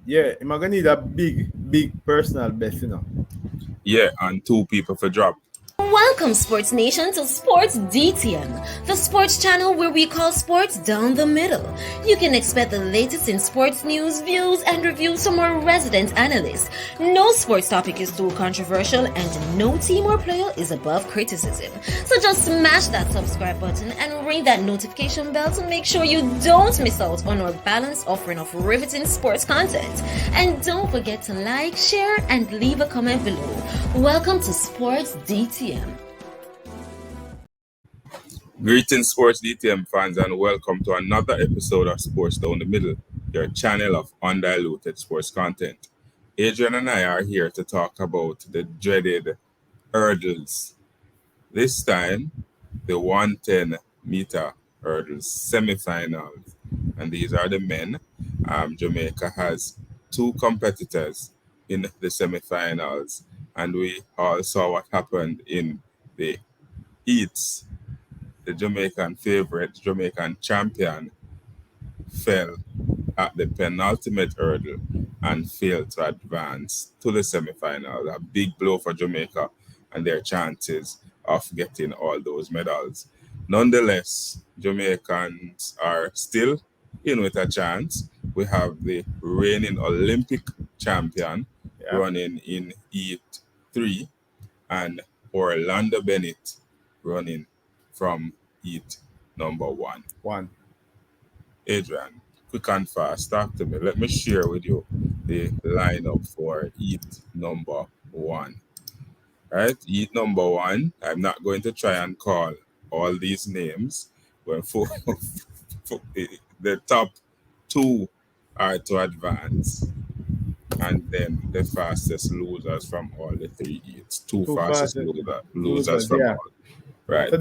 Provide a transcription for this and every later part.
Yeah, am I gonna need a big personal best, you know? Yeah, and two people for drop. Welcome, Sports Nation, to Sports DTM, the sports channel where we call sports down the middle. You can expect the latest in sports news, views, and reviews from our resident analysts. No sports topic is too controversial, and no team or player is above criticism. So just smash that subscribe button and ring that notification bell to make sure you don't miss out on our balanced offering of riveting sports content. And don't forget to like, share, and leave a comment below. Welcome to Sports DTM. Greetings, Sports DTM fans, and welcome to another episode of Sports Down the Middle, your channel of undiluted sports content. Adrian and I are here to talk about the dreaded hurdles. This time, the 110-meter hurdles semifinals, and these are the men. Jamaica has two competitors in the semifinals, and we all saw what happened in the heats. The Jamaican favorite, Jamaican champion, fell at the penultimate hurdle and failed to advance to the semifinals. A big blow for Jamaica and their chances of getting all those medals. Nonetheless, Jamaicans are still in with a chance. We have the reigning Olympic champion running in Heat 3 and Orlando Bennett running from Heat number 1. Adrian, quick and fast, talk to me. Let me share with you the lineup for Heat number 1. Right, Heat number 1. I'm not going to try and call all these names. When the top 2 are to advance, and then the fastest losers from all the 3 heats. Two fastest losers from all. Right.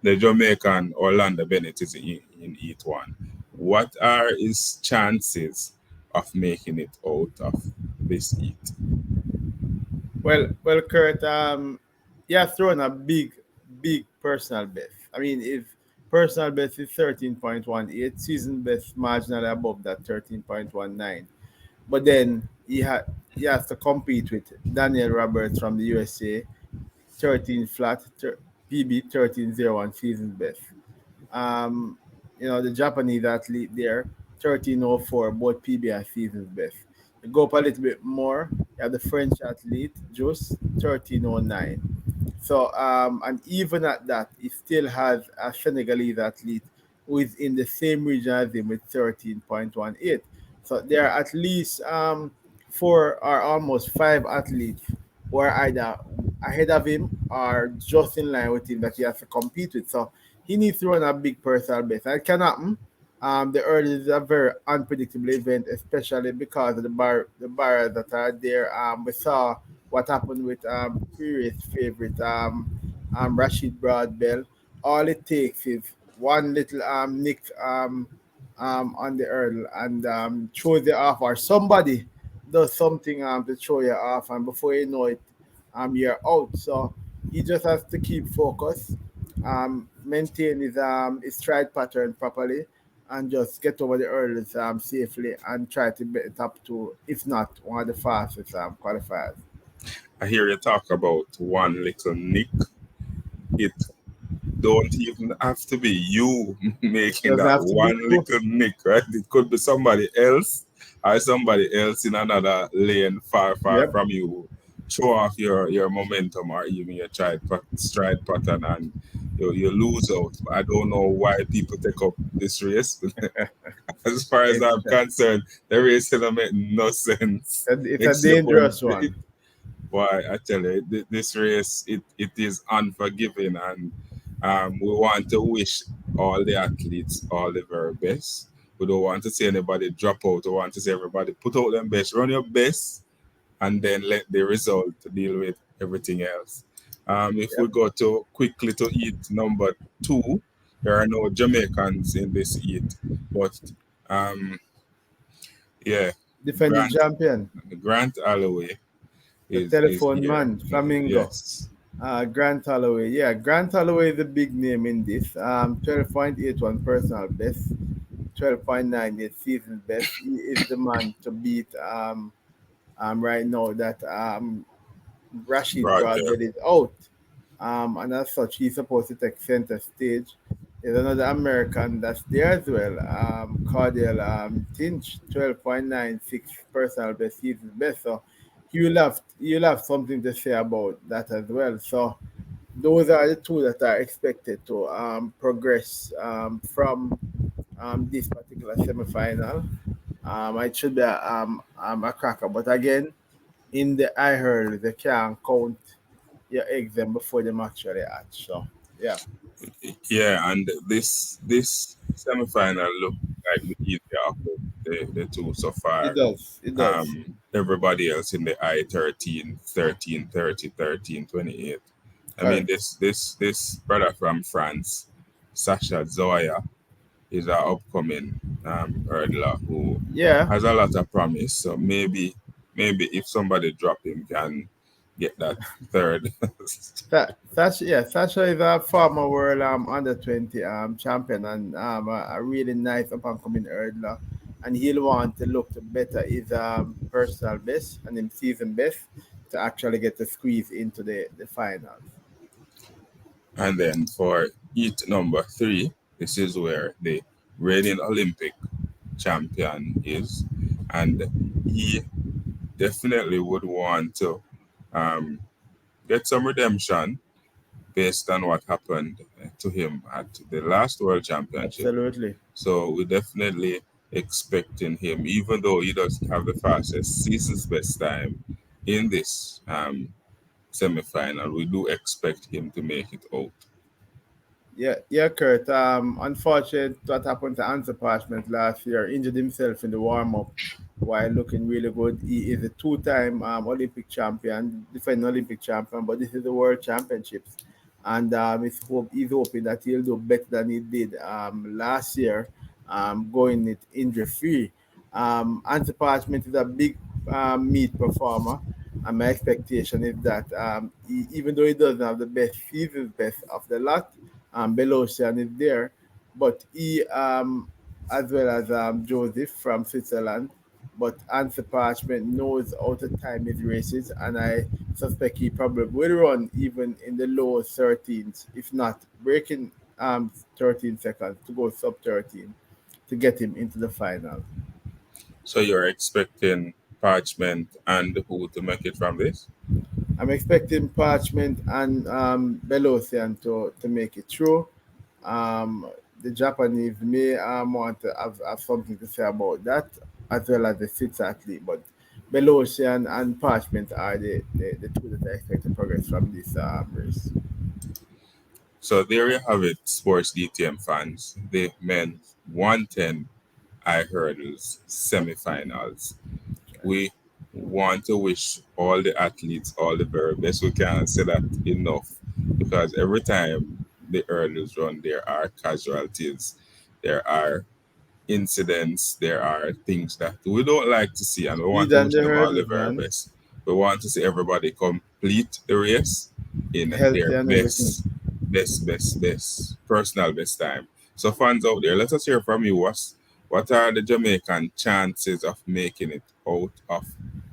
The Jamaican Orlando Bennett is in Heat 1. What are his chances of making it out of this heat? Well, Kurt, you have thrown a big personal best. I mean, if personal best is 13.18, season best marginally above that 13.19. But then he has to compete with Daniel Roberts from the USA, 13 flat, PB 13.01 season best. The Japanese athlete there, 13.04, both PB and season best. You go up a little bit more, you have the French athlete, Just 13.09. So, and even at that, he still has a Senegalese athlete who is in the same region as him with 13.18. So there are at least 4 or almost 5 athletes who are either ahead of him or just in line with him that he has to compete with. So he needs to run a big personal best. And it can happen. The early is a very unpredictable event, especially because of the barriers that are there. We saw what happened with previous favorite Rashid Broadbell. All it takes is one little nick on the hurdle and throws you off, or somebody does something to throw you off, and before you know it, you're out. So he just has to keep focus, maintain his stride pattern properly, and just get over the hurdles safely and try to get it up to, if not one of the fastest qualifiers. I hear you talk about one little nick. It don't even have to be you making that one little nick, right? It could be somebody else or somebody else in another lane far from you. Show off your momentum or even your stride pattern, and you lose out. I don't know why people take up this race. As far as I'm concerned, the race doesn't make no sense. It's a dangerous one. Why, I tell you, this race, it is unforgiving, and we want to wish all the athletes all the very best. We don't want to see anybody drop out. We want to see everybody put out their best, run your best, and then let the result deal with everything else. If we go quickly to Heat number 2, there are no Jamaicans in this heat, but defending champion Grant Holloway. The telephone man, Flamingo. Yes. Grant Holloway. Yeah, Grant Holloway is a big name in this. 12.81 personal best, 12.9 is season best. He is the man to beat right now that Rashid Broadbelt. Broadbelt is out. And as such, he's supposed to take center stage. There's another American that's there as well, Cordial Tinch, 12.96 personal best, season best. So you'll have something to say about that as well. So those are the two that are expected to progress from this particular semi-final. It should be a cracker, but again, in the I heard they can't count your eggs them before them actually hatch. So yeah, Yeah, and this semifinal look like the easier of the two so it far. does. It does. Everybody else in the I 13, 13, 30, 13, 28. I mean, Correct. this brother from France, Sasha Zoya, is our upcoming hurdler who Yeah, has a lot of promise. So maybe if somebody drop him can get that third. Sasha is a former world under 20 champion and a really nice up and coming hurdler. And he'll want to look to better his personal best and his season best to actually get the squeeze into the finals. And then for heat number 3, this is where the reigning Olympic champion is, and he definitely would want to um, get some redemption based on what happened to him at the last World Championship. Absolutely. So we're definitely expecting him, even though he doesn't have the fastest season's best time in this semi-final, we do expect him to make it out. Yeah, Kurt. Unfortunate what happened to Answer Parchment last year. Injured himself in the warm up while looking really good. He is a two-time Olympic champion, defending Olympic champion, but this is the World Championships, and he's hoping that he'll do better than he did last year, going it injury free. Answer Parchment is a big meat performer. And my expectation is that even though he doesn't have the best season's best of the lot, Belosian is there, but he, as well as Joseph from Switzerland, but Answer Parchment knows how to time his races, and I suspect he probably will run even in the low 13s, if not breaking 13 seconds to go sub 13 to get him into the final. So you're expecting Parchment and who to make it from this? I'm expecting Parchment and Belosian to make it through. Um, the Japanese may want to have something to say about that, as well as the six athlete. But Belosian and Parchment are the two that I expect to progress from this race. So there you have it, sports DTM fans. The men's 110 I hurdles semifinals. We want to wish all the athletes all the very best. We can't say that enough because every time the hurdles run, there are casualties, there are incidents, there are things that we don't like to see, and we want Speed to and wish the them all the hurdles, very man. best. We want to see everybody complete the race in Healthy their and everything. best personal best time. So fans out there, let us hear from you. What are the Jamaican chances of making it out of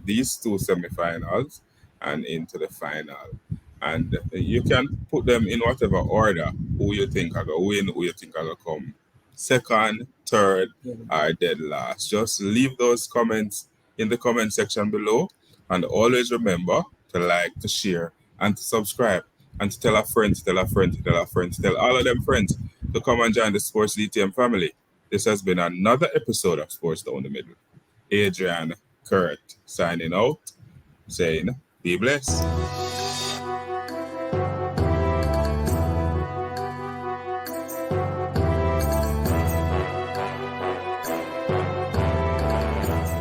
these two semifinals and into the final? And you can put them in whatever order who you think are going to win, who you think are going to come second, third, or dead last. Just leave those comments in the comment section below. And always remember to like, to share, and to subscribe. And to tell a friend, to tell a friend, to tell a friend, to tell all of them friends to come and join the Sports DTM family. This has been another episode of Sports Down the Middle. Adrian, Kurt signing out, saying, be blessed.